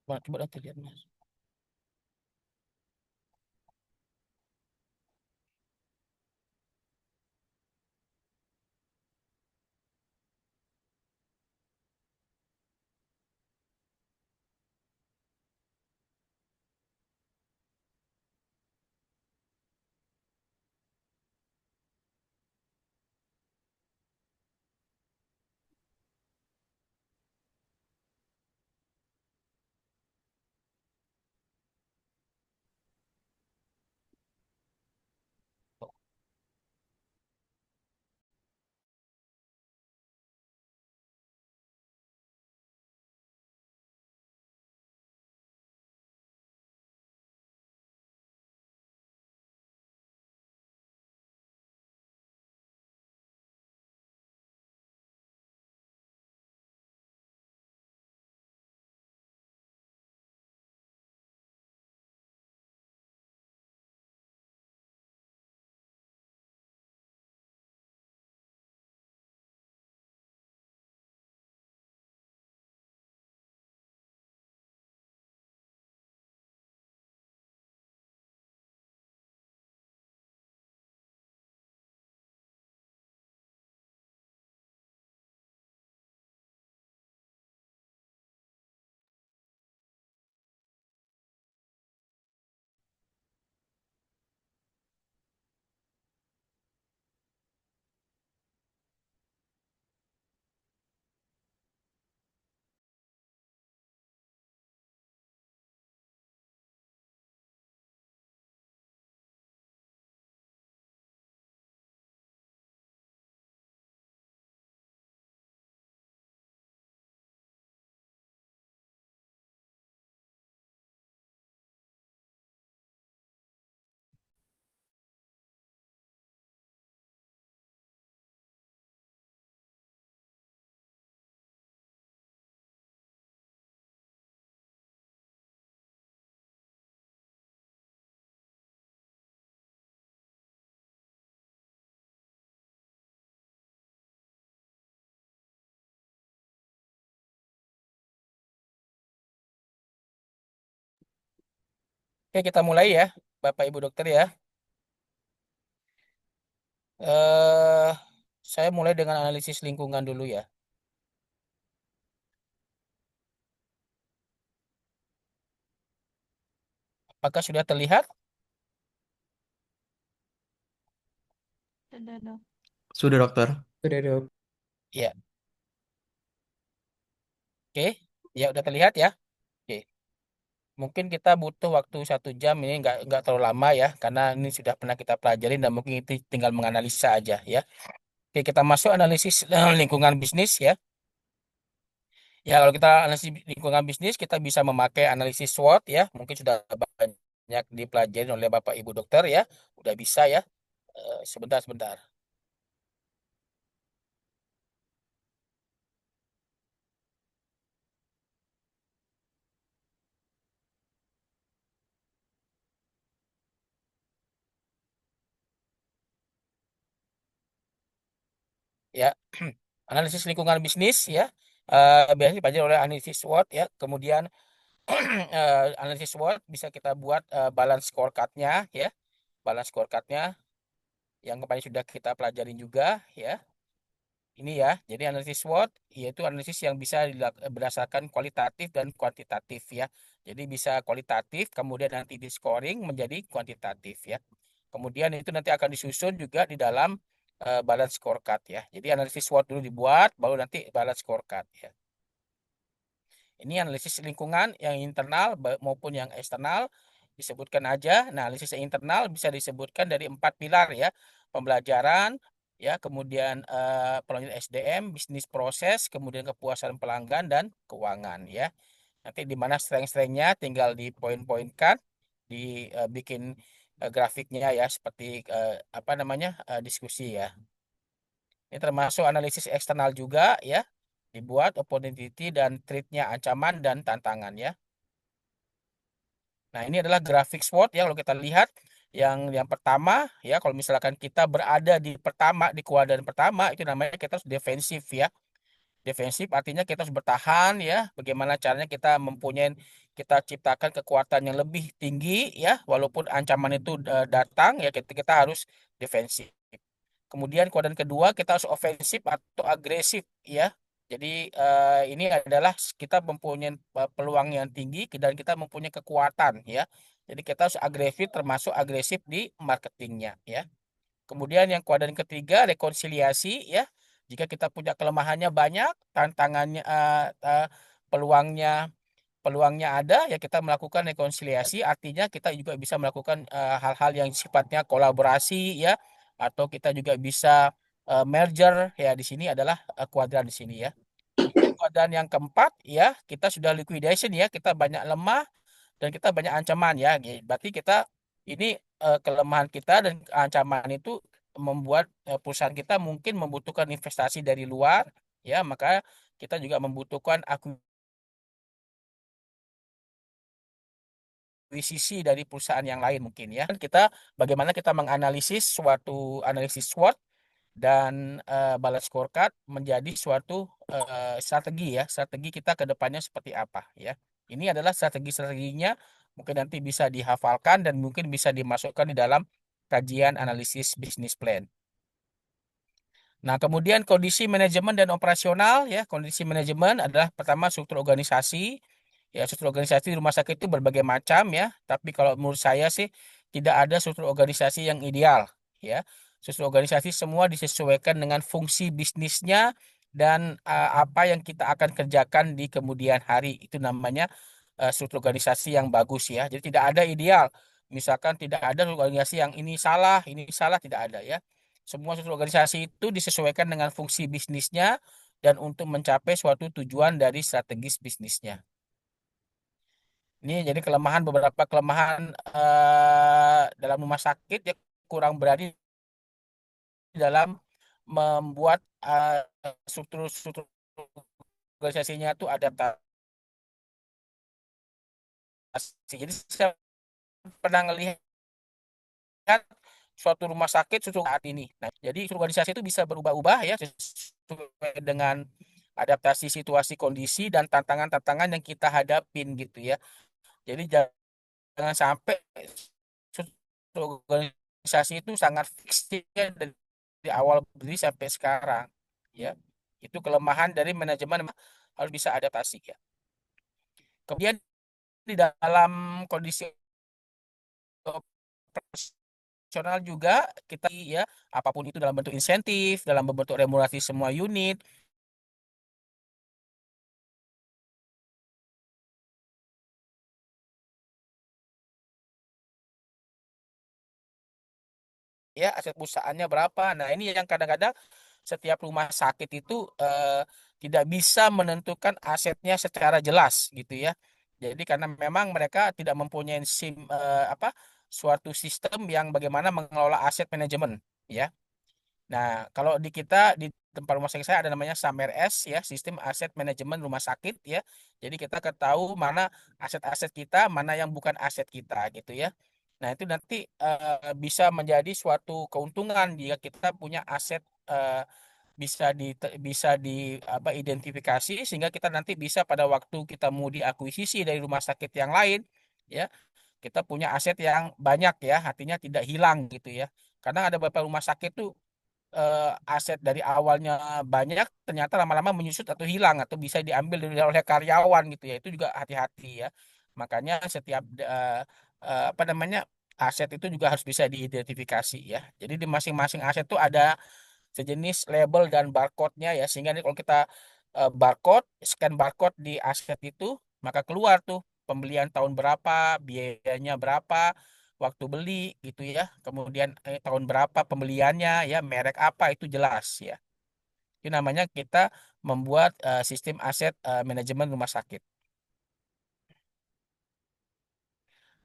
Coba nanti lihat Mas. Oke, kita mulai ya, Bapak Ibu dokter ya. Eh, saya mulai dengan analisis lingkungan dulu ya. Apakah sudah terlihat? Sudah dok. Sudah dokter. Sudah dok. Ya, oke. Ya, udah terlihat ya. Oke. Mungkin kita butuh waktu 1 jam ini nggak terlalu lama ya, karena ini sudah pernah kita pelajari dan mungkin itu tinggal menganalisa aja ya. Oke, kita masuk analisis lingkungan bisnis ya. Ya, kalau kita analisis lingkungan bisnis, kita bisa memakai analisis SWOT ya. Mungkin sudah banyak dipelajari oleh Bapak Ibu dokter ya. Udah bisa ya. Sebentar, sebentar. Ya, analisis lingkungan bisnis ya. Biasanya dipelajari oleh analisis SWOT ya. Kemudian analisis SWOT bisa kita buat balance scorecard-nya ya. Balance scorecard-nya yang kemarin sudah kita pelajarin juga ya. Ini ya, jadi analisis SWOT yaitu analisis yang bisa berdasarkan kualitatif dan kuantitatif ya. Jadi bisa kualitatif, kemudian nanti di scoring menjadi kuantitatif ya. Kemudian itu nanti akan disusun juga di dalam balance scorecard ya. Jadi analisis SWOT dulu dibuat, baru nanti balance scorecard ya. Ini analisis lingkungan yang internal maupun yang eksternal disebutkan aja. Nah, analisis yang internal bisa disebutkan dari 4 pilar ya. Pembelajaran, ya, kemudian pengembangan SDM, bisnis proses, kemudian kepuasan pelanggan dan keuangan ya. Nanti di mana strength-strengthnya tinggal dipoin-poinkan, dibikin grafiknya ya seperti apa namanya diskusi ya. Ini termasuk analisis eksternal juga ya, dibuat opportunity dan threat-nya, ancaman dan tantangan ya. Nah, ini adalah grafik SWOT ya, kalau kita lihat yang pertama ya, kalau misalkan kita berada di kuadran pertama itu namanya kita harus defensif ya. Defensif artinya kita harus bertahan ya. Bagaimana caranya kita ciptakan kekuatan yang lebih tinggi ya, walaupun ancaman itu datang ya kita harus defensif. Kemudian kodan kedua kita harus ofensif atau agresif ya. Jadi ini adalah kita mempunyai peluang yang tinggi dan kita mempunyai kekuatan ya. Jadi kita harus agresif termasuk agresif di marketingnya ya. Kemudian yang kuadran ketiga rekonsiliasi ya. Jika kita punya kelemahannya banyak, tantangannya peluangnya peluangnya ada ya kita melakukan rekonsiliasi artinya kita juga bisa melakukan hal-hal yang sifatnya kolaborasi ya atau kita juga bisa merger ya di sini adalah kuadran di sini ya. Kemudian kuadran yang keempat ya kita sudah liquidation ya kita banyak lemah dan kita banyak ancaman ya. Berarti kita ini kelemahan kita dan ancaman itu membuat perusahaan kita mungkin membutuhkan investasi dari luar ya maka kita juga membutuhkan akuisisi dari perusahaan yang lain mungkin ya. Kita bagaimana kita menganalisis suatu analisis SWOT dan balance scorecard menjadi suatu strategi ya. Strategi kita ke depannya seperti apa ya. Ini adalah strategi-strateginya mungkin nanti bisa dihafalkan dan mungkin bisa dimasukkan di dalam kajian analisis bisnis plan. Nah, kemudian kondisi manajemen dan operasional ya. Kondisi manajemen adalah pertama struktur organisasi. Ya, struktur organisasi di rumah sakit itu berbagai macam ya. Tapi kalau menurut saya sih tidak ada struktur organisasi yang ideal ya. Struktur organisasi semua disesuaikan dengan fungsi bisnisnya dan apa yang kita akan kerjakan di kemudian hari. Itu namanya struktur organisasi yang bagus ya. Jadi tidak ada ideal. Misalkan tidak ada struktur organisasi yang ini salah tidak ada ya. Semua struktur organisasi itu disesuaikan dengan fungsi bisnisnya dan untuk mencapai suatu tujuan dari strategis bisnisnya. Ini jadi beberapa kelemahan dalam rumah sakit ya kurang berani dalam membuat struktur organisasinya itu adaptasi. Jadi saya pernah melihat suatu rumah sakit suatu saat ini. Nah, jadi organisasi itu bisa berubah-ubah ya sesuai dengan adaptasi situasi kondisi dan tantangan-tantangan yang kita hadapin gitu ya. Jadi jangan sampai suatu organisasi itu sangat fix ya dari awal berdiri sampai sekarang ya. Itu kelemahan dari manajemen harus bisa adaptasi ya. Kemudian di dalam kondisi operasional juga kita ya apapun itu dalam bentuk insentif, dalam bentuk remunerasi semua unit ya aset perusahaannya berapa. Nah, ini yang kadang-kadang setiap rumah sakit itu tidak bisa menentukan asetnya secara jelas gitu ya. Jadi karena memang mereka tidak mempunyai suatu sistem yang bagaimana mengelola aset manajemen ya. Nah, kalau di kita di tempat rumah sakit saya ada namanya SAMRS ya, sistem aset manajemen rumah sakit ya. Jadi kita ketahui mana aset-aset kita, mana yang bukan aset kita gitu ya. Nah, itu nanti bisa menjadi suatu keuntungan jika kita punya aset bisa di identifikasi sehingga kita nanti bisa pada waktu kita mau diakuisisi dari rumah sakit yang lain ya, kita punya aset yang banyak ya, artinya tidak hilang gitu ya. Karena ada beberapa rumah sakit tuh aset dari awalnya banyak ternyata lama-lama menyusut atau hilang atau bisa diambil oleh karyawan gitu ya. Itu juga hati-hati ya. Makanya setiap apa namanya aset itu juga harus bisa diidentifikasi ya. Jadi di masing-masing aset itu ada sejenis label dan barcode-nya ya. Sehingga nih kalau kita scan barcode di aset itu maka keluar tuh pembelian tahun berapa, biayanya berapa, waktu beli gitu ya. Kemudian tahun berapa pembeliannya ya, merek apa itu jelas ya. Itu namanya kita membuat sistem aset manajemen rumah sakit.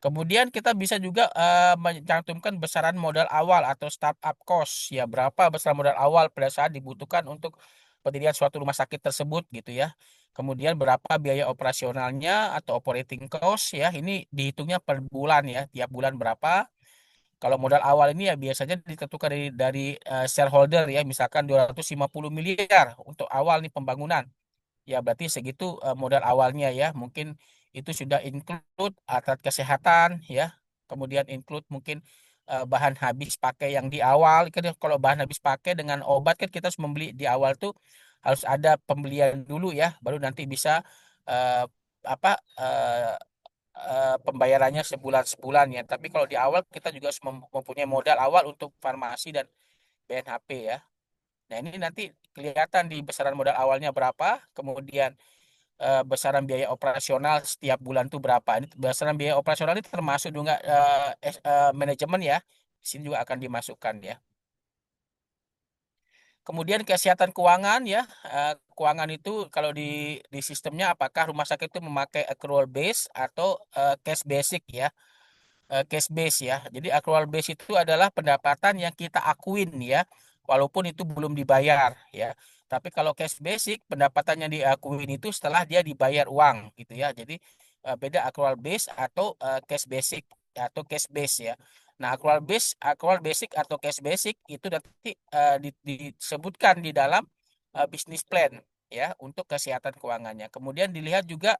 Kemudian kita bisa juga mencantumkan besaran modal awal atau startup cost ya, berapa besaran modal awal pada saat dibutuhkan untuk pendirian suatu rumah sakit tersebut gitu ya. Kemudian berapa biaya operasionalnya atau operating cost ya, ini dihitungnya per bulan ya, tiap bulan berapa. Kalau modal awal ini ya biasanya ditentukan dari shareholder ya, misalkan 250 miliar untuk awal nih pembangunan. Ya berarti segitu modal awalnya ya. Mungkin itu sudah include alat kesehatan ya. Kemudian include mungkin bahan habis pakai yang di awal. Kan kalau bahan habis pakai dengan obat kan kita harus membeli di awal tuh harus ada pembelian dulu ya. Baru nanti bisa eh, apa pembayarannya sebulan-sebulan ya. Tapi kalau di awal kita juga harus mempunyai modal awal untuk farmasi dan BNHP ya. Nah, ini nanti kelihatan di besaran modal awalnya berapa, kemudian besaran biaya operasional setiap bulan tuh berapa. Ini besaran biaya operasional ini termasuk juga manajemen ya. Di sini juga akan dimasukkan ya. Kemudian kesehatan keuangan ya. Keuangan itu kalau di sistemnya apakah rumah sakit itu memakai accrual base atau cash basic ya. Cash base ya. Jadi accrual base itu adalah pendapatan yang kita akuin ya, walaupun itu belum dibayar ya. Tapi kalau cash basic pendapatan yang diakuin itu setelah dia dibayar uang gitu ya. Jadi beda accrual base atau cash basic atau cash base ya. Nah, accrual basic atau cash basic itu nanti disebutkan di dalam bisnis plan ya untuk kesehatan keuangannya. Kemudian dilihat juga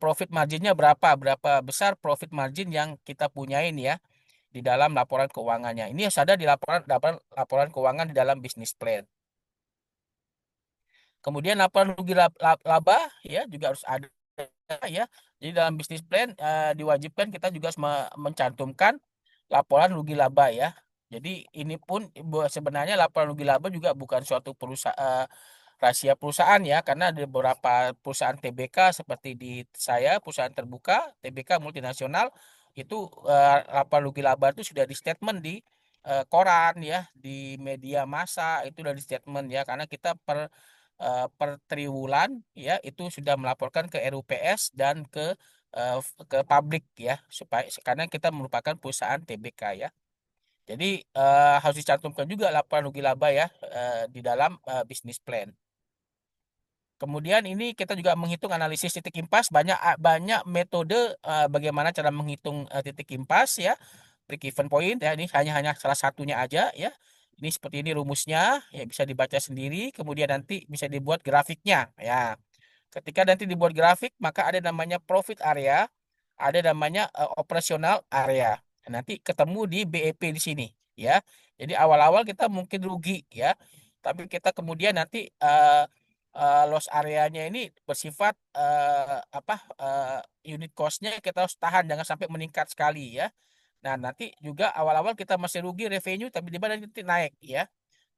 profit marginnya berapa besar profit margin yang kita punyain ya di dalam laporan keuangannya. Ini harus ada di laporan keuangan di dalam bisnis plan. Kemudian laporan rugi laba ya juga harus ada ya. Jadi dalam bisnis plan diwajibkan kita juga harus mencantumkan laporan rugi laba ya. Jadi ini pun sebenarnya laporan rugi laba juga bukan suatu perusahaan rahasia perusahaan ya, karena ada beberapa perusahaan TBK seperti di saya perusahaan terbuka TBK multinasional itu laporan rugi laba itu sudah di statement di koran ya, di media massa itu sudah di statement ya, karena kita per triwulan ya itu sudah melaporkan ke RUPS dan ke publik ya, supaya karena kita merupakan perusahaan TBK ya. Jadi harus dicantumkan juga laporan rugi laba ya di dalam bisnis plan. Kemudian ini kita juga menghitung analisis titik impas, banyak metode bagaimana cara menghitung titik impas ya, break even point ya, ini hanya salah satunya aja ya. Ini seperti ini rumusnya ya, bisa dibaca sendiri, kemudian nanti bisa dibuat grafiknya ya. Ketika nanti dibuat grafik, maka ada namanya profit area, ada namanya operasional area. Nanti ketemu di BEP di sini ya. Jadi awal-awal kita mungkin rugi ya, tapi kita kemudian nanti loss areanya ini bersifat unit cost-nya kita harus tahan jangan sampai meningkat sekali ya. Nah, nanti juga awal-awal kita masih rugi revenue tapi di mana nanti naik ya.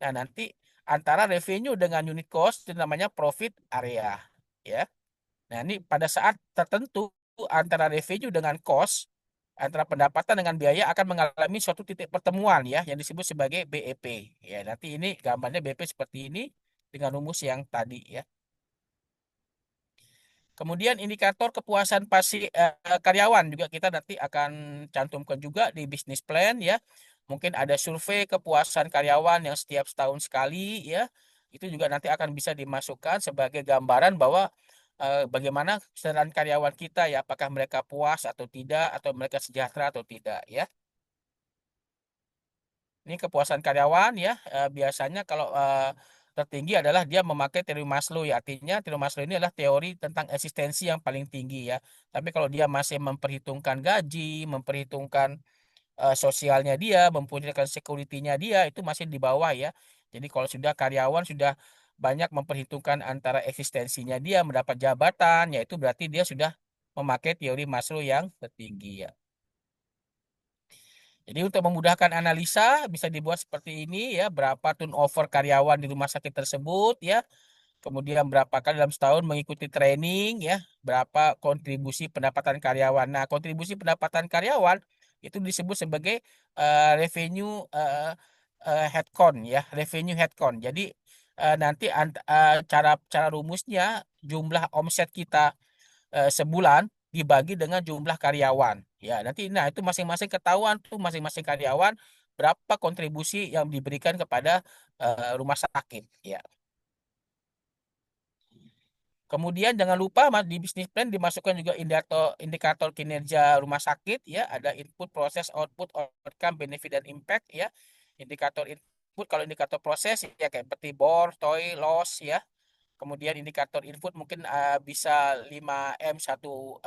Nah, nanti antara revenue dengan unit cost itu namanya profit area ya. Nah, ini pada saat tertentu antara revenue dengan cost, antara pendapatan dengan biaya akan mengalami suatu titik pertemuan ya yang disebut sebagai BEP. Ya, nanti ini gambarnya BEP seperti ini dengan rumus yang tadi ya. Kemudian indikator kepuasan karyawan juga kita nanti akan cantumkan juga di bisnis plan ya. Mungkin ada survei kepuasan karyawan yang setiap setahun sekali ya. Itu juga nanti akan bisa dimasukkan sebagai gambaran bahwa bagaimana kesejahteraan karyawan kita ya, apakah mereka puas atau tidak, atau mereka sejahtera atau tidak ya. Ini kepuasan karyawan ya, biasanya kalau tertinggi adalah dia memakai teori Maslow ya. Artinya teori Maslow ini adalah teori tentang eksistensi yang paling tinggi ya. Tapi kalau dia masih memperhitungkan gaji, memperhitungkan sosialnya dia, memperhitungkan security-nya dia, itu masih di bawah ya. Jadi kalau sudah karyawan sudah banyak memperhitungkan antara eksistensinya dia, mendapat jabatan, ya itu berarti dia sudah memakai teori Maslow yang tertinggi ya. Jadi untuk memudahkan analisa bisa dibuat seperti ini ya, berapa turnover karyawan di rumah sakit tersebut ya, kemudian berapa kali dalam setahun mengikuti training ya, berapa kontribusi pendapatan karyawan. Nah, kontribusi pendapatan karyawan itu disebut sebagai revenue headcount ya, revenue headcount. Jadi nanti cara cara rumusnya jumlah omset kita sebulan dibagi dengan jumlah karyawan. Ya, nanti nah itu masing-masing ketahuan tuh masing-masing karyawan berapa kontribusi yang diberikan kepada rumah sakit. Ya. Kemudian jangan lupa di bisnis plan dimasukkan juga indikator indikator kinerja rumah sakit ya, ada input, proses, output, outcome, benefit dan impact ya. Indikator input kalau indikator proses ya kayak seperti bor, toy, loss ya. Kemudian indikator input mungkin bisa 5M satu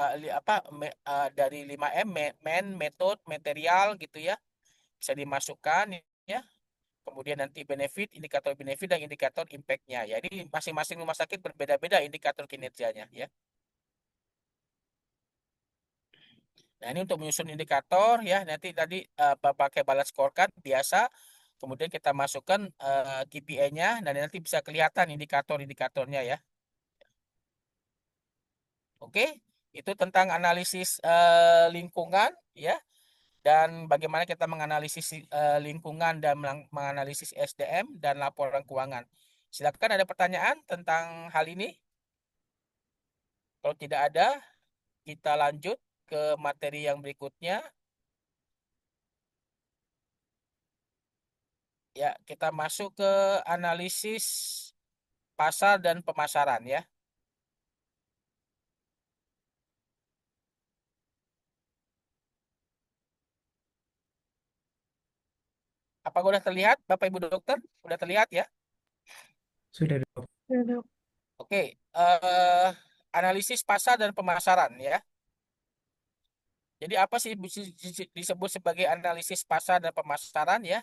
dari 5M method, material gitu ya. Bisa dimasukkan ya. Kemudian nanti benefit dan indikator impact-nya. Jadi masing-masing rumah sakit berbeda-beda indikator kinerjanya ya. Nah, ini untuk menyusun indikator ya. Nanti tadi pakai balance scorecard biasa. Kemudian kita masukkan KPI-nya dan nanti bisa kelihatan indikator-indikatornya ya. Oke, itu tentang analisis lingkungan ya dan bagaimana kita menganalisis lingkungan dan menganalisis SDM dan laporan keuangan. Silakan ada pertanyaan tentang hal ini? Kalau tidak ada, kita lanjut ke materi yang berikutnya. Ya, kita masuk ke analisis pasar dan pemasaran ya. Apa udah terlihat, Bapak Ibu Dokter? Udah terlihat ya? Sudah, Dok. Ya, Dok. Oke, analisis pasar dan pemasaran ya. Jadi apa sih disebut sebagai analisis pasar dan pemasaran ya?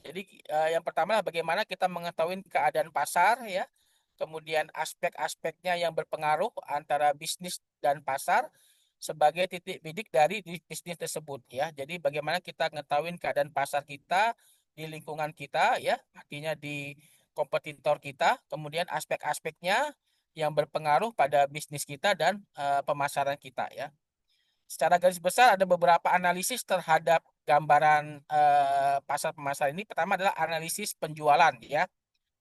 Jadi yang pertama adalah bagaimana kita mengetahui keadaan pasar ya, kemudian aspek-aspeknya yang berpengaruh antara bisnis dan pasar sebagai titik bidik dari bisnis tersebut ya. Jadi bagaimana kita mengetahui keadaan pasar kita di lingkungan kita ya, artinya di kompetitor kita, kemudian aspek-aspeknya yang berpengaruh pada bisnis kita dan pemasaran kita ya. Secara garis besar ada beberapa analisis terhadap gambaran pasar pemasaran ini. Pertama adalah analisis penjualan ya.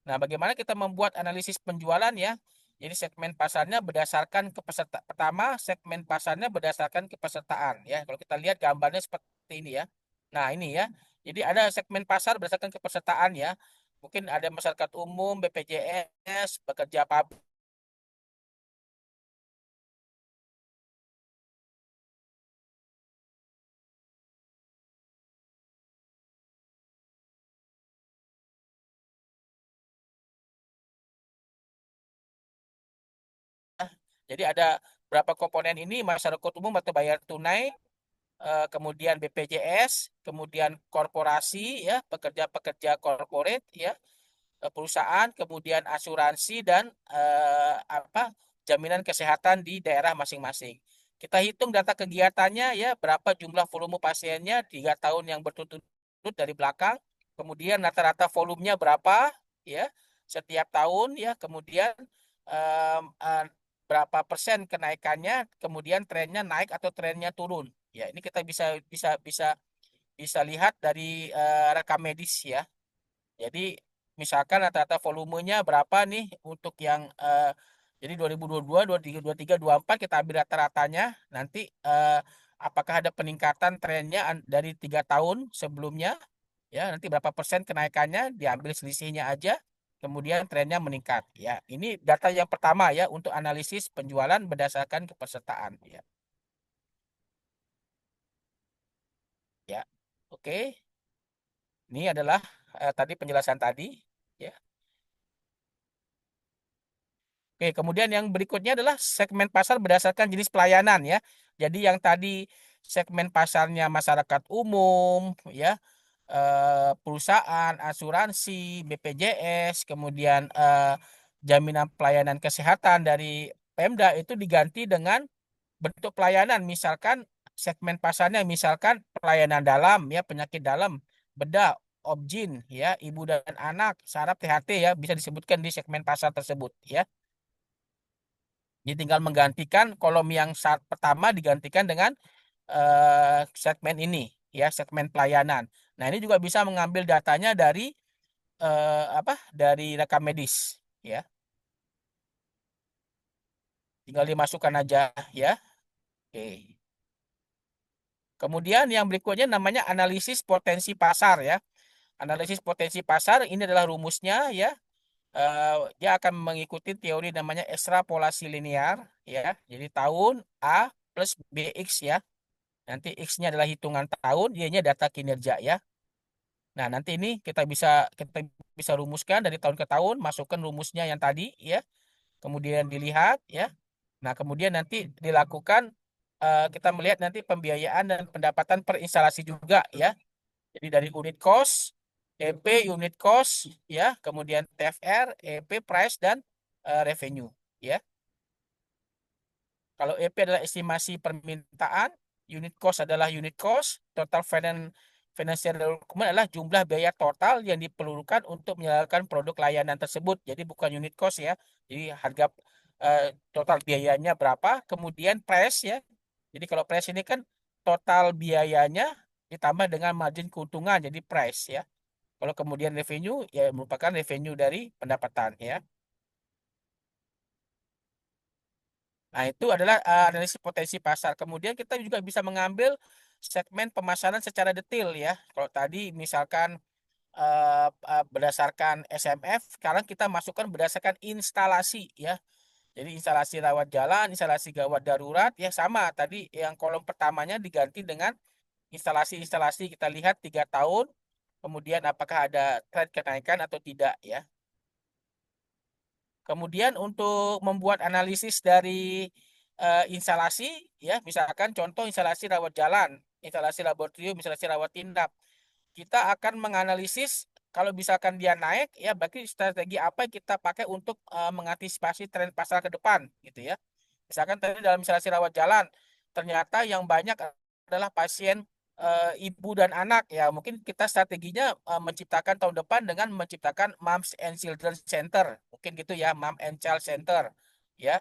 Nah, bagaimana kita membuat analisis penjualan ya? Jadi segmen pasarnya berdasarkan kepeserta pertama segmen pasarnya berdasarkan kepesertaan ya. Kalau kita lihat gambarnya seperti ini ya. Nah, ini ya. Jadi ada segmen pasar berdasarkan kepesertaan ya. Mungkin ada masyarakat umum, BPJS, pekerja pabrik. Jadi ada berapa komponen ini masyarakat umum atau bayar tunai, kemudian BPJS, kemudian korporasi ya, pekerja-pekerja korporat ya, perusahaan, kemudian asuransi dan jaminan kesehatan di daerah masing-masing. Kita hitung data kegiatannya ya, berapa jumlah volume pasiennya 3 tahun yang berturut-turut dari belakang, kemudian rata-rata volumenya berapa ya setiap tahun ya, kemudian eh, eh, berapa persen kenaikannya, kemudian trennya naik atau trennya turun. Ya, ini kita bisa bisa bisa bisa lihat dari rekam medis ya. Jadi misalkan rata-rata volumenya berapa nih untuk yang jadi 2022, 2023, 2024 24 kita ambil rata-ratanya. Nanti apakah ada peningkatan trennya dari 3 tahun sebelumnya? Ya, nanti berapa persen kenaikannya diambil selisihnya aja. Kemudian trennya meningkat. Ya, ini data yang pertama ya untuk analisis penjualan berdasarkan kepesertaan. Ya, ya. Oke. Ini adalah tadi penjelasan tadi. Ya. Oke, kemudian yang berikutnya adalah segmen pasar berdasarkan jenis pelayanan ya. Jadi yang tadi segmen pasarnya masyarakat umum ya, perusahaan, asuransi, BPJS, kemudian jaminan pelayanan kesehatan dari Pemda itu diganti dengan bentuk pelayanan misalkan segmen pasarnya misalkan pelayanan dalam ya, penyakit dalam, bedah, objin ya, ibu dan anak, saraf, THT ya bisa disebutkan di segmen pasar tersebut ya. Jadi tinggal menggantikan kolom yang saat pertama digantikan dengan segmen ini ya, segmen pelayanan. Nah, ini juga bisa mengambil datanya dari dari rekam medis ya. Tinggal dimasukkan aja ya. Oke. Kemudian yang berikutnya namanya analisis potensi pasar ya. Analisis potensi pasar ini adalah rumusnya ya. Dia akan mengikuti teori namanya ekstrapolasi linear, ya. Jadi tahun A plus BX, ya. Nanti X-nya adalah hitungan tahun, Y-nya data kinerja, ya. Nah, nanti ini kita bisa rumuskan dari tahun ke tahun, masukkan rumusnya yang tadi, ya. Kemudian dilihat, ya. Nah, kemudian nanti dilakukan, kita melihat nanti pembiayaan dan pendapatan per instalasi juga, ya. Jadi dari unit cost, EP unit cost, ya, kemudian TFR, EP price, dan revenue, ya. Kalau EP adalah estimasi permintaan, unit cost adalah unit cost, total financial requirement adalah jumlah biaya total yang diperlukan untuk menyalurkan produk layanan tersebut. Jadi bukan unit cost, ya. Jadi harga total biayanya berapa, kemudian price, ya. Jadi kalau price ini kan total biayanya ditambah dengan margin keuntungan, jadi price, ya. Kalau kemudian revenue, ya merupakan revenue dari pendapatan, ya. Nah, itu adalah analisis potensi pasar. Kemudian kita juga bisa mengambil segmen pemasaran secara detail, ya. Kalau tadi misalkan berdasarkan SMF, sekarang kita masukkan berdasarkan instalasi, ya. Jadi instalasi rawat jalan, instalasi gawat darurat, ya sama. Tadi yang kolom pertamanya diganti dengan instalasi-instalasi, kita lihat 3 tahun, kemudian apakah ada tren kenaikan atau tidak, ya. Kemudian untuk membuat analisis dari instalasi, ya, misalkan contoh instalasi rawat jalan, instalasi laboratorium, instalasi rawat inap, kita akan menganalisis kalau misalkan dia naik, ya berarti strategi apa yang kita pakai untuk mengantisipasi tren pasar ke depan, gitu, ya. Misalkan tadi dalam instalasi rawat jalan, ternyata yang banyak adalah pasien ibu dan anak, ya. Mungkin kita strateginya menciptakan tahun depan dengan menciptakan Moms and Children Center, mungkin gitu, ya, Mom and Child Center, ya.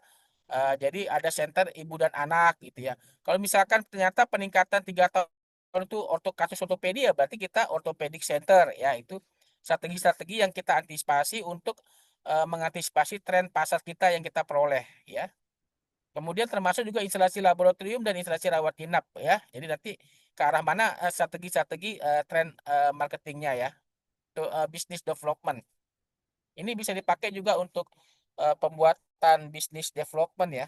Jadi ada center ibu dan anak, gitu, ya. Kalau misalkan ternyata peningkatan 3 tahun itu kasus ortopedi, ya berarti kita orthopedic center, ya. Itu strategi-strategi yang kita antisipasi untuk mengantisipasi tren pasar kita yang kita peroleh, ya. Kemudian termasuk juga instalasi laboratorium dan instalasi rawat inap, ya. Jadi nanti ke arah mana strategi-strategi tren marketingnya, ya. Itu business development. Ini bisa dipakai juga untuk pembuatan business development, ya.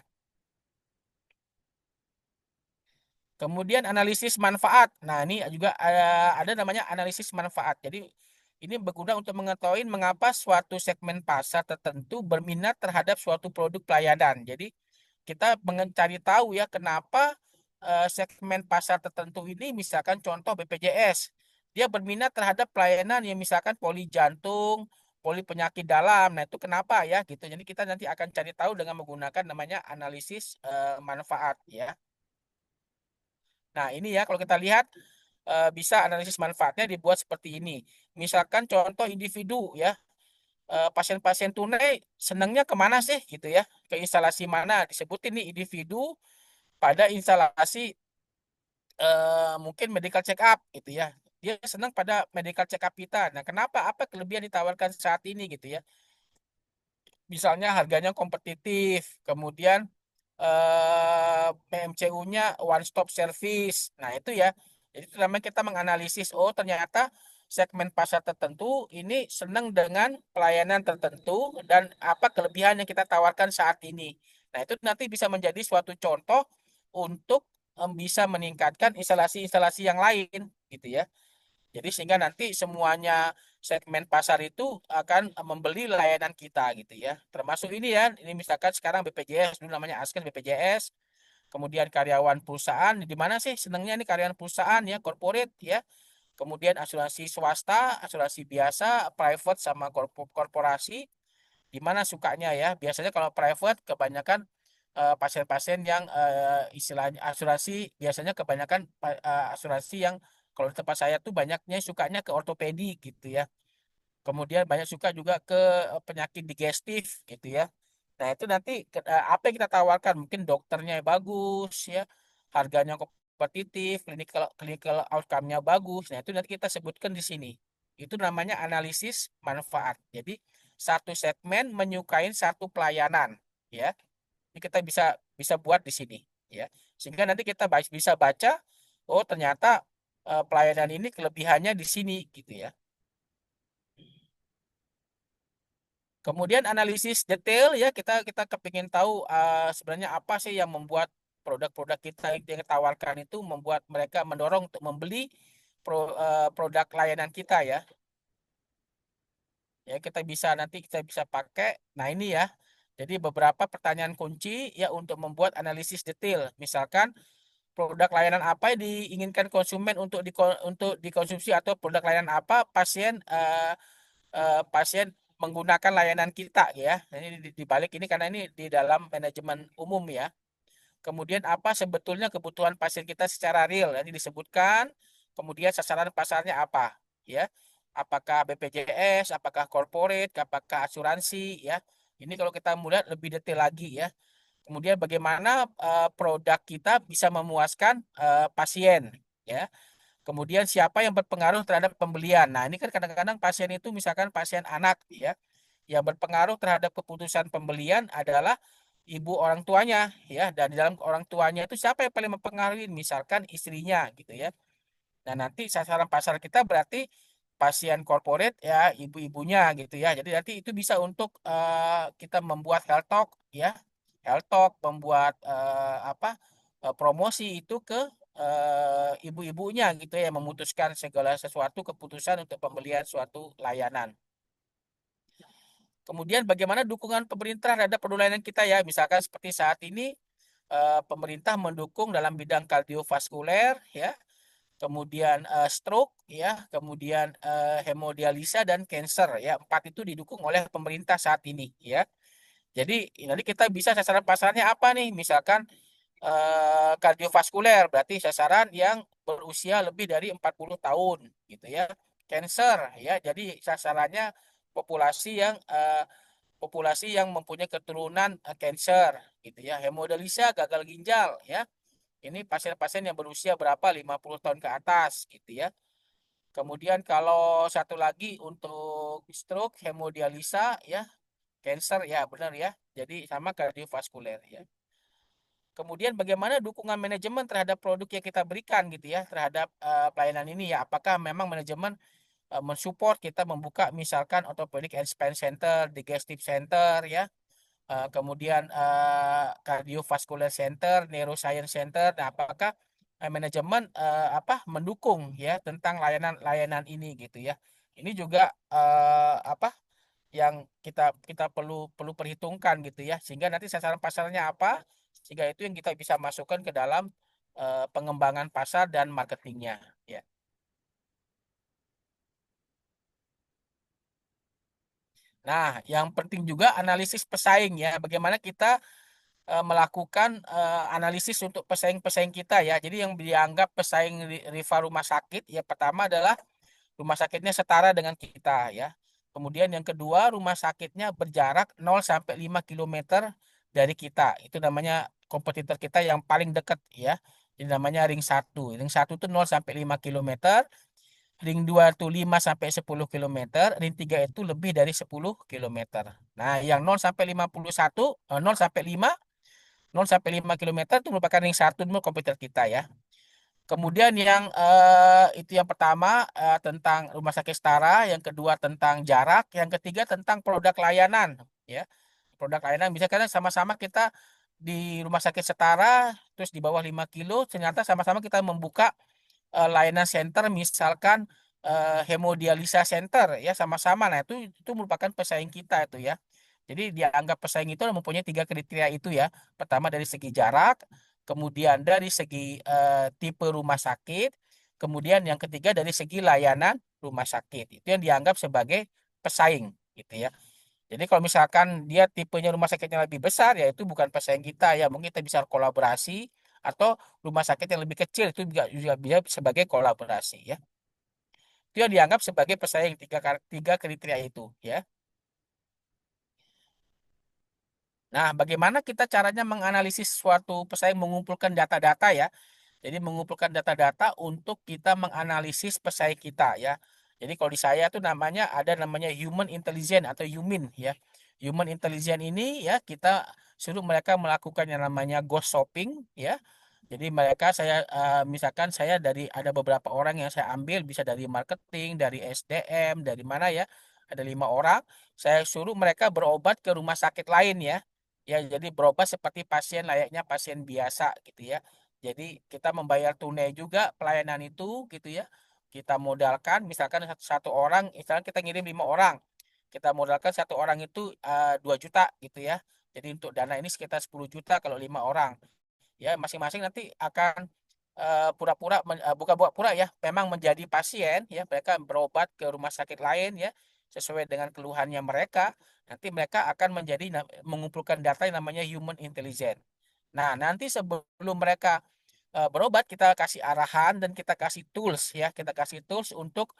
Kemudian analisis manfaat. Nah, ini juga ada namanya analisis manfaat. Jadi ini berguna untuk mengetahui mengapa suatu segmen pasar tertentu berminat terhadap suatu produk pelayanan. Jadi kita mencari tahu, ya, kenapa segmen pasar tertentu ini, misalkan contoh BPJS, dia berminat terhadap pelayanan yang misalkan poli jantung, poli penyakit dalam. Nah, itu kenapa, ya, gitu. Jadi kita nanti akan cari tahu dengan menggunakan namanya analisis manfaat, ya. Nah, ini, ya, kalau kita lihat bisa analisis manfaatnya dibuat seperti ini. Misalkan contoh individu, ya, pasien-pasien tunai senangnya kemana sih, gitu, ya, ke instalasi mana, disebutin nih individu pada instalasi mungkin medical check up, gitu, ya. Dia senang pada medical check up kita. Nah, kenapa, apa kelebihan ditawarkan saat ini, gitu, ya. Misalnya harganya kompetitif, kemudian PMCU-nya one stop service. Nah, itu, ya. Jadi itu namanya kita menganalisis, oh ternyata segmen pasar tertentu ini senang dengan pelayanan tertentu dan apa kelebihan yang kita tawarkan saat ini. Nah, itu nanti bisa menjadi suatu contoh untuk bisa meningkatkan instalasi-instalasi yang lain, gitu, ya. Jadi sehingga nanti semuanya segmen pasar itu akan membeli layanan kita, gitu, ya. Termasuk ini, ya, ini misalkan sekarang BPJS, dulu namanya Askes BPJS, kemudian karyawan perusahaan, di mana sih senangnya nih karyawan perusahaan, ya, corporate, ya. Kemudian asuransi swasta, asuransi biasa, private sama korporasi, di mana sukanya, ya. Biasanya kalau private kebanyakan pasien-pasien yang istilahnya asuransi, biasanya kebanyakan asuransi yang kalau di tempat saya tuh banyaknya sukanya ke ortopedi, gitu, ya. Kemudian banyak suka juga ke penyakit digestif, gitu, ya. Nah, itu nanti apa yang kita tawarkan, mungkin dokternya bagus, ya, harganya kompetitif, clinical outcome-nya bagus. Nah, itu nanti kita sebutkan di sini. Itu namanya analisis manfaat. Jadi satu segmen menyukai satu pelayanan, ya. Ini kita bisa bisa buat di sini, ya. Sehingga nanti kita bisa baca, oh ternyata pelayanan ini kelebihannya di sini, gitu, ya. Kemudian analisis detail ya, kita kepingin tahu sebenarnya apa sih yang membuat produk-produk kita yang kita tawarkan itu membuat mereka mendorong untuk membeli produk layanan kita ya. Ya, kita bisa pakai. Nah, ini ya. Jadi beberapa pertanyaan kunci ya untuk membuat analisis detail. Misalkan produk layanan apa yang diinginkan konsumen untuk dikonsumsi, atau produk layanan apa pasien menggunakan layanan kita ya. Ini di balik ini karena ini di dalam manajemen umum ya. Kemudian apa sebetulnya kebutuhan pasien kita secara real? Nanti disebutkan. Kemudian sasaran pasarnya apa? Ya, apakah BPJS, apakah corporate, apakah asuransi? Ya, ini kalau kita melihat lebih detail lagi ya. Kemudian bagaimana produk kita bisa memuaskan pasien? Ya. Kemudian siapa yang berpengaruh terhadap pembelian? Nah, ini kan kadang-kadang pasien itu misalkan pasien anak ya, yang berpengaruh terhadap keputusan pembelian adalah ibu orang tuanya ya, dan di dalam orang tuanya itu siapa yang paling mempengaruhi? Misalkan istrinya gitu ya. Nah, nanti sasaran pasar kita berarti pasien corporate ya, ibu-ibunya gitu ya. Jadi nanti itu bisa untuk kita membuat health talk ya. Health talk membuat promosi itu ke ibu-ibunya gitu ya, memutuskan segala sesuatu keputusan untuk pembelian suatu layanan. Kemudian bagaimana dukungan pemerintah terhadap produk layanan kita ya. Misalkan seperti saat ini pemerintah mendukung dalam bidang kardiovaskuler ya, kemudian stroke ya, kemudian hemodialisa dan cancer ya. Empat itu didukung oleh pemerintah saat ini ya. Jadi nanti kita bisa sasaran pasarnya apa nih? Misalkan kardiovaskuler berarti sasaran yang berusia lebih dari 40 tahun gitu ya. Cancer ya, jadi sasarannya populasi yang mempunyai keturunan cancer gitu ya. Hemodialisa gagal ginjal ya. Ini pasien-pasien yang berusia berapa? 50 tahun ke atas gitu ya. Kemudian kalau satu lagi untuk stroke, hemodialisa ya, cancer ya, benar ya. Jadi sama kardiovaskuler ya. Kemudian bagaimana dukungan manajemen terhadap produk yang kita berikan gitu ya, terhadap pelayanan ini ya. Apakah memang manajemen mensupport kita membuka misalkan orthopedic and spine center, digestive center ya, kemudian cardiovascular center, neuroscience center. Nah, apakah manajemen mendukung ya tentang layanan-layanan ini gitu ya. Ini juga yang kita kita perlu perlu perhitungkan gitu ya, sehingga nanti sasaran pasarnya apa, sehingga itu yang kita bisa masukkan ke dalam pengembangan pasar dan marketingnya ya. Nah, yang penting juga analisis pesaing ya, bagaimana kita melakukan analisis untuk pesaing-pesaing kita ya. Jadi yang dianggap pesaing rival rumah sakit ya, pertama adalah rumah sakitnya setara dengan kita ya. Kemudian yang kedua, rumah sakitnya berjarak 0 sampai 5 kilometer dari kita. Itu namanya kompetitor kita yang paling dekat ya. Ini namanya ring satu. Ring satu itu 0 sampai 5 kilometer. Ring 2 itu 5 sampai 10 kilometer. Ring 3 itu lebih dari 10 kilometer. Nah, yang 0 sampai 51, 0 sampai 5 kilometer itu merupakan ring satu dulu komputer kita ya. Kemudian yang itu yang pertama tentang rumah sakit setara, yang kedua tentang jarak, yang ketiga tentang produk layanan ya. Produk layanan bisa karena sama-sama kita di rumah sakit setara, terus di bawah 5 kilo ternyata sama-sama kita membuka layanan center, misalkan hemodialisa center ya, sama-sama. Nah, itu merupakan pesaing kita itu ya. Jadi dianggap pesaing itu mempunyai tiga kriteria itu ya. Pertama dari segi jarak, kemudian dari segi tipe rumah sakit, kemudian yang ketiga dari segi layanan rumah sakit. Itu yang dianggap sebagai pesaing gitu ya. Jadi kalau misalkan dia tipenya rumah sakitnya lebih besar, ya itu bukan pesaing kita ya. Mungkin kita bisa kolaborasi, atau rumah sakit yang lebih kecil itu juga bisa sebagai kolaborasi ya. Itu yang dianggap sebagai pesaing, tiga kriteria itu ya. Nah, bagaimana kita caranya menganalisis suatu pesaing, mengumpulkan data-data ya. Jadi mengumpulkan data-data untuk kita menganalisis pesaing kita ya. Jadi kalau di saya tuh namanya human intelligence atau humin ya. Human intelligence ini ya, kita suruh mereka melakukan yang namanya ghost shopping ya. Jadi misalkan ada beberapa orang yang saya ambil, bisa dari marketing, dari SDM, dari mana ya. ada 5 orang, saya suruh mereka berobat ke rumah sakit lain ya. Ya, jadi berobat seperti pasien layaknya pasien biasa gitu ya. Jadi kita membayar tunai juga pelayanan itu gitu ya. Kita modalkan misalkan satu orang, misalkan kita ngirim 5 orang, kita modalkan satu orang itu 2 juta gitu ya. Jadi untuk dana ini sekitar 10 juta kalau 5 orang. Ya, masing-masing nanti akan pura-pura bukan pura-pura ya, memang menjadi pasien ya, mereka berobat ke rumah sakit lain ya, sesuai dengan keluhannya mereka. Nanti mereka akan mengumpulkan data yang namanya human intelligence. Nah, nanti sebelum mereka berobat, kita kasih arahan dan kita kasih tools ya, kita kasih tools untuk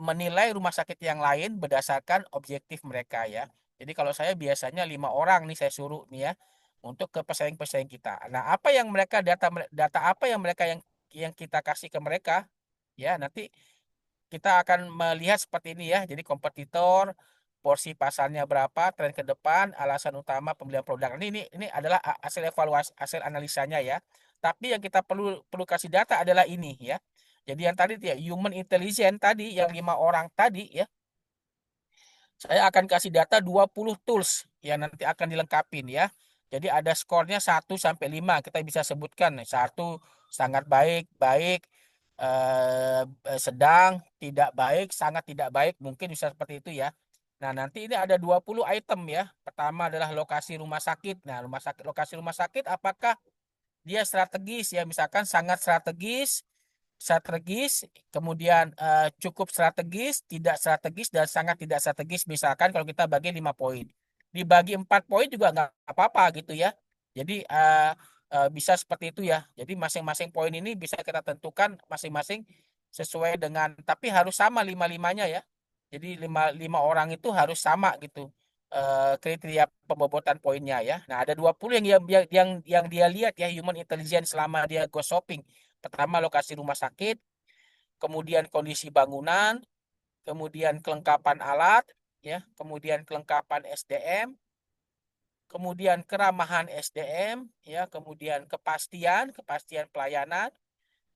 menilai rumah sakit yang lain berdasarkan objektif mereka ya. Jadi kalau saya biasanya 5 orang nih saya suruh nih ya untuk ke pesaing-pesaing kita. Nah, apa yang mereka data apa yang mereka yang kita kasih ke mereka ya, nanti kita akan melihat seperti ini ya. Jadi kompetitor, porsi pasarnya berapa, tren ke depan, alasan utama pembelian produk. Ini adalah hasil evaluasi, hasil analisanya ya. Tapi yang kita perlu perlu kasih data adalah ini ya. Jadi yang tadi ya human intelligence tadi yang 5 orang tadi ya, saya akan kasih data 20 tools yang nanti akan dilengkapin ya. Jadi ada skornya 1 sampai 5. Kita bisa sebutkan 1 sangat baik, baik, sedang, tidak baik, sangat tidak baik, mungkin bisa seperti itu ya. Nah, nanti ini ada 20 item ya. Pertama adalah lokasi rumah sakit. Nah, lokasi rumah sakit apakah dia strategis ya, misalkan sangat strategis, strategis, kemudian cukup strategis, tidak strategis, dan sangat tidak strategis. Misalkan kalau kita bagi 5 poin, dibagi 4 poin juga nggak apa-apa gitu ya. Jadi bisa seperti itu ya. Jadi masing-masing poin ini bisa kita tentukan masing-masing sesuai dengan, tapi harus sama lima-limanya ya. Jadi lima lima orang itu harus sama gitu kriteria pembobotan poinnya ya. Nah, ada 20 yang dia lihat ya human intelligence selama dia go shopping. Pertama lokasi rumah sakit, kemudian kondisi bangunan, kemudian kelengkapan alat, ya, kemudian kelengkapan SDM, kemudian keramahan SDM, ya, kemudian kepastian pelayanan,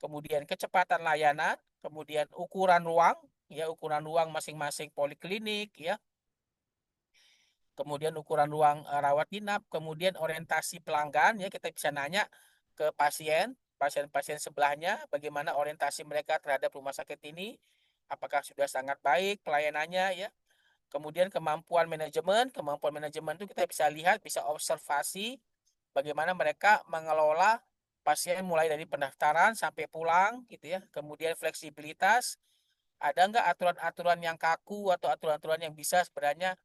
kemudian kecepatan layanan, kemudian ukuran ruang, ya, ukuran ruang masing-masing poliklinik, ya, kemudian ukuran ruang rawat inap, kemudian orientasi pelanggan, ya, kita bisa nanya ke pasien-pasien sebelahnya bagaimana orientasi mereka terhadap rumah sakit ini, apakah sudah sangat baik pelayanannya ya. Kemudian kemampuan manajemen itu kita bisa lihat, bisa observasi bagaimana mereka mengelola pasien mulai dari pendaftaran sampai pulang gitu ya. Kemudian fleksibilitas, ada nggak aturan-aturan yang kaku atau aturan-aturan yang bisa sebenarnya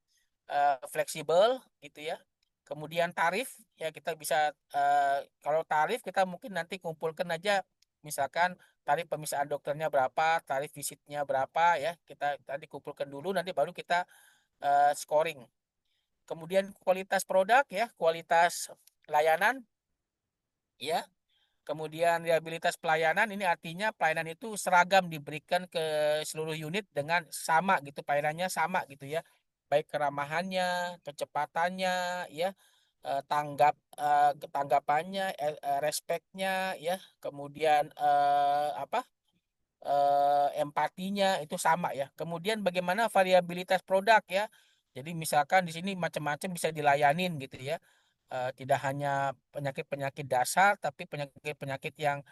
fleksibel gitu ya. Kemudian tarif ya, kita bisa kalau tarif kita mungkin nanti kumpulkan aja, misalkan tarif pemisahan dokternya berapa, tarif visitnya berapa ya. Kita tadi kumpulkan dulu, nanti baru kita scoring. Kemudian kualitas produk ya, kualitas layanan ya. Kemudian reliabilitas pelayanan, ini artinya pelayanan itu seragam diberikan ke seluruh unit dengan sama gitu, pelayanannya sama gitu ya. Baik keramahannya, kecepatannya, ya, ketanggapannya, respeknya, ya, kemudian empatinya itu sama ya. Kemudian bagaimana variabilitas produk ya. Jadi misalkan di sini macam-macam bisa dilayanin gitu ya. Tidak hanya penyakit-penyakit dasar, tapi penyakit-penyakit yang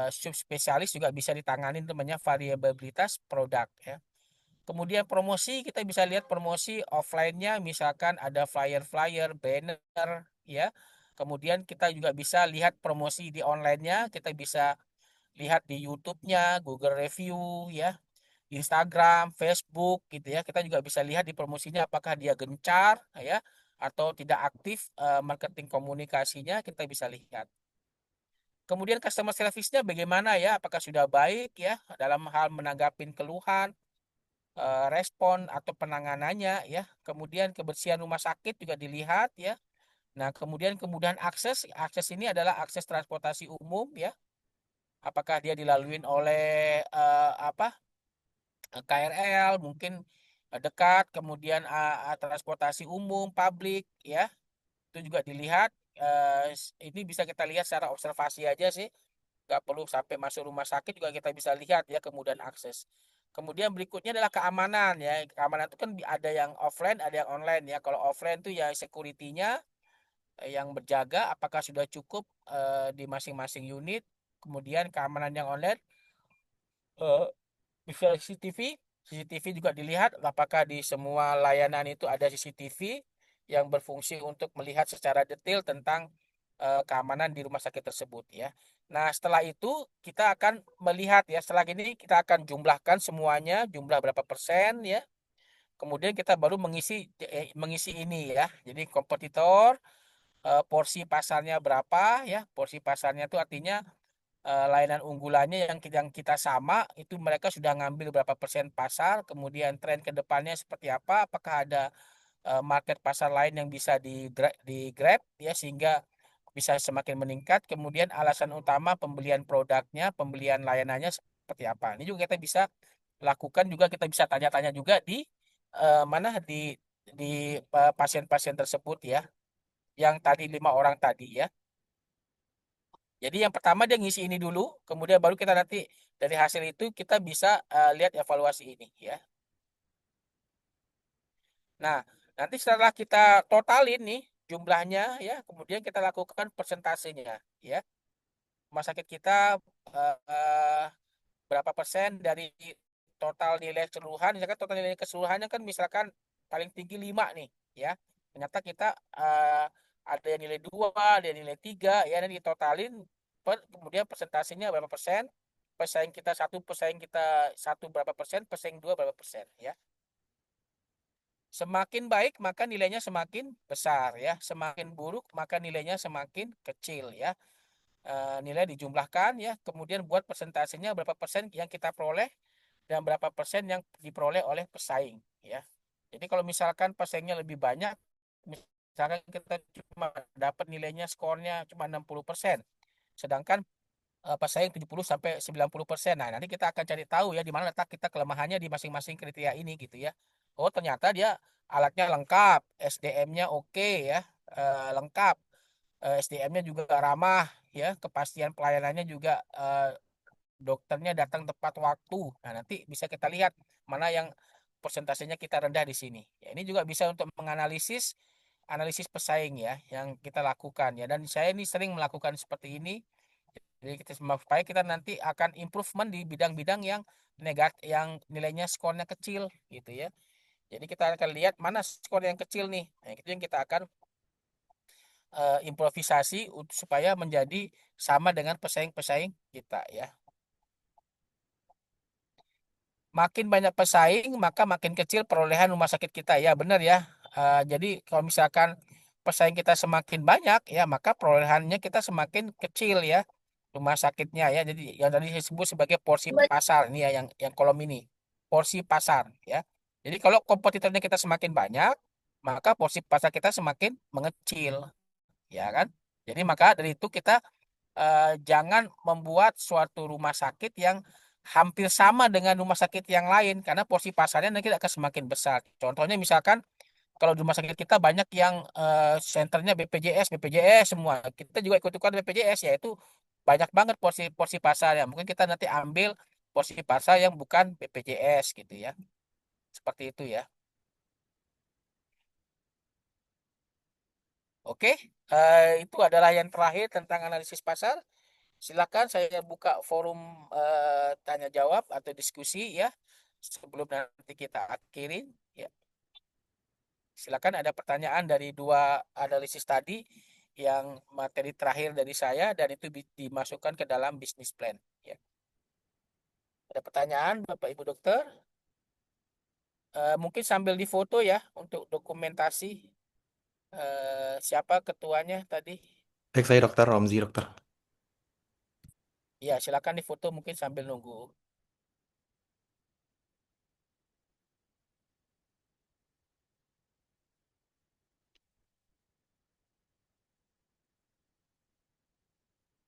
subspesialis juga bisa ditangani, namanya variabilitas produk ya. Kemudian promosi, kita bisa lihat promosi offline-nya, misalkan ada flyer-flyer, banner ya. Kemudian kita juga bisa lihat promosi di online-nya, kita bisa lihat di YouTube-nya, Google Review ya, Instagram, Facebook gitu ya. Kita juga bisa lihat di promosinya apakah dia gencar ya atau tidak aktif, marketing komunikasinya kita bisa lihat. Kemudian customer service-nya bagaimana ya? Apakah sudah baik ya dalam hal menanggapi keluhan, respon atau penanganannya ya. Kemudian kebersihan rumah sakit juga dilihat ya. Nah, kemudian kemudahan akses. Akses ini adalah akses transportasi umum ya. Apakah dia dilalui oleh KRL mungkin dekat, kemudian transportasi umum, publik ya, itu juga dilihat. Ini bisa kita lihat secara observasi aja sih, nggak perlu sampai masuk rumah sakit juga kita bisa lihat ya kemudahan akses. Kemudian berikutnya adalah keamanan ya. Keamanan itu kan ada yang offline, ada yang online ya. Kalau offline itu ya security-nya yang berjaga apakah sudah cukup di masing-masing unit. Kemudian keamanan yang online eh, visual CCTV juga dilihat apakah di semua layanan itu ada CCTV yang berfungsi untuk melihat secara detail tentang keamanan di rumah sakit tersebut ya. Nah, setelah itu kita akan melihat ya, setelah ini kita akan jumlahkan semuanya, jumlah berapa persen ya. Kemudian kita baru mengisi ini ya. Jadi kompetitor porsi pasarnya berapa ya. Porsi pasarnya itu artinya layanan unggulannya yang kita sama itu mereka sudah ngambil berapa persen pasar, kemudian tren ke depannya seperti apa, apakah ada market pasar lain yang bisa di grab ya sehingga bisa semakin meningkat. Kemudian alasan utama pembelian produknya, pembelian layanannya seperti apa. Ini juga kita bisa lakukan, juga kita bisa tanya-tanya juga di mana di pasien-pasien tersebut ya, yang tadi 5 orang tadi ya. Jadi yang pertama dia ngisi ini dulu, kemudian baru kita nanti dari hasil itu kita bisa lihat evaluasi ini ya. Nah, nanti setelah kita totalin nih jumlahnya ya, kemudian kita lakukan persentasenya ya. Rumah sakit kita eh, berapa persen dari total nilai keseluruhan, misalkan total nilai keseluruhannya kan misalkan paling tinggi 5 nih ya. Ternyata kita ada yang nilai 2, ada yang nilai 3 ya, dan ditotalin kemudian persentasenya berapa persen, pesaing kita satu berapa persen, pesaing dua berapa persen ya. Semakin baik maka nilainya semakin besar ya, semakin buruk maka nilainya semakin kecil ya. Nilai dijumlahkan ya, kemudian buat persentasenya berapa persen yang kita peroleh dan berapa persen yang diperoleh oleh pesaing ya. Jadi kalau misalkan pesaingnya lebih banyak, misalkan kita cuma dapat nilainya skornya cuma 60%, sedangkan pesaing 70 sampai 90%. Nah, nanti kita akan cari tahu ya di mana letak kita kelemahannya di masing-masing kriteria ini gitu ya. Oh, ternyata dia alatnya lengkap, SDM-nya oke ya, lengkap. SDM-nya juga ramah ya, kepastian pelayanannya juga dokternya datang tepat waktu. Nah, nanti bisa kita lihat mana yang persentasenya kita rendah di sini. Ya, ini juga bisa untuk menganalisis analisis pesaing ya yang kita lakukan ya. Dan saya ini sering melakukan seperti ini. Jadi kita supaya kita nanti akan improvement di bidang-bidang yang negatif, yang nilainya skornya kecil gitu ya. Jadi kita akan lihat mana skor yang kecil nih. Nah, itu yang kita akan improvisasi supaya menjadi sama dengan pesaing-pesaing kita ya. Makin banyak pesaing, maka makin kecil perolehan rumah sakit kita. Ya, benar ya. Jadi kalau misalkan pesaing kita semakin banyak, ya maka perolehannya kita semakin kecil ya rumah sakitnya ya. Jadi yang tadi saya sebut sebagai porsi pasar ini ya, yang kolom ini porsi pasar ya. Jadi kalau kompetitornya kita semakin banyak, maka porsi pasar kita semakin mengecil, ya kan? Jadi maka dari itu kita jangan membuat suatu rumah sakit yang hampir sama dengan rumah sakit yang lain karena porsi pasarnya nanti akan semakin besar. Contohnya misalkan kalau di rumah sakit kita banyak yang senternya BPJS semua. Kita juga ikut-ikutan BPJS ya itu banyak banget porsi porsi pasar ya. Mungkin kita nanti ambil porsi pasar yang bukan BPJS gitu ya. Seperti itu ya. Oke, itu adalah yang terakhir tentang analisis pasar. Silakan saya buka forum tanya jawab atau diskusi ya sebelum nanti kita akhirin ya. Silakan ada pertanyaan dari dua analisis tadi yang materi terakhir dari saya dan itu dimasukkan ke dalam bisnis plan ya. Ada pertanyaan Bapak Ibu Dokter? Mungkin sambil difoto ya untuk dokumentasi siapa ketuanya tadi. Baik, saya dokter Romzi, dokter. Ya, silakan difoto mungkin sambil nunggu.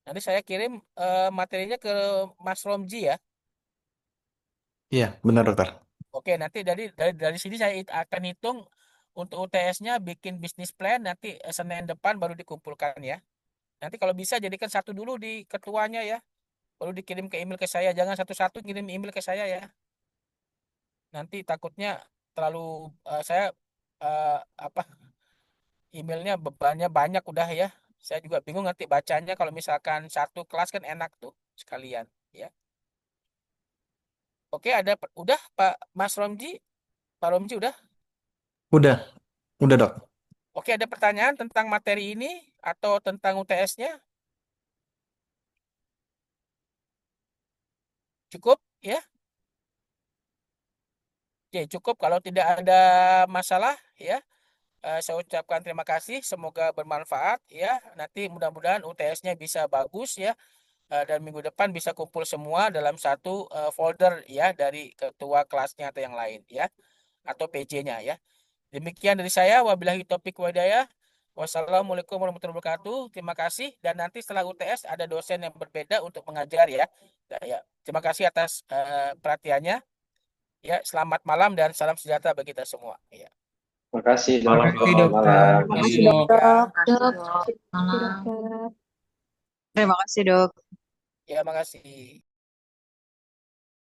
Nanti saya kirim materinya ke Mas Romji ya. Iya, benar dokter. Oke, nanti dari sini saya akan hitung untuk UTS-nya, bikin bisnis plan, nanti Senin depan baru dikumpulkan ya. Nanti kalau bisa jadikan satu dulu di ketuanya ya, baru dikirim ke email ke saya. Jangan satu-satu kirim email ke saya ya. Nanti takutnya terlalu saya eh, apa emailnya bebannya banyak udah ya. Saya juga bingung nanti bacanya kalau misalkan satu kelas kan enak tuh sekalian ya. Oke, udah Pak Mas Romji, Pak Romji udah. Udah, udah dok. Oke, ada pertanyaan tentang materi ini atau tentang UTS-nya? Cukup ya? Oke, cukup kalau tidak ada masalah ya. Saya ucapkan terima kasih, semoga bermanfaat ya. Nanti mudah-mudahan UTS-nya bisa bagus ya. Dan minggu depan bisa kumpul semua dalam satu folder ya dari ketua kelasnya atau yang lain ya, atau PJ-nya ya. Demikian dari saya, wabillahi taufiq walhidayah. Wassalamualaikum warahmatullahi wabarakatuh. Terima kasih. Dan nanti setelah UTS ada dosen yang berbeda untuk mengajar ya. Nah, ya. Terima kasih atas perhatiannya. Ya, selamat malam dan salam sejahtera bagi kita semua. Ya. Makasih Malam, dok. Makasih Selamat dokter. malam. Terima Makasih kasih dok. ya. Dok. Makasih, Malam. dokter. Terima kasih dok. Ya, makasih.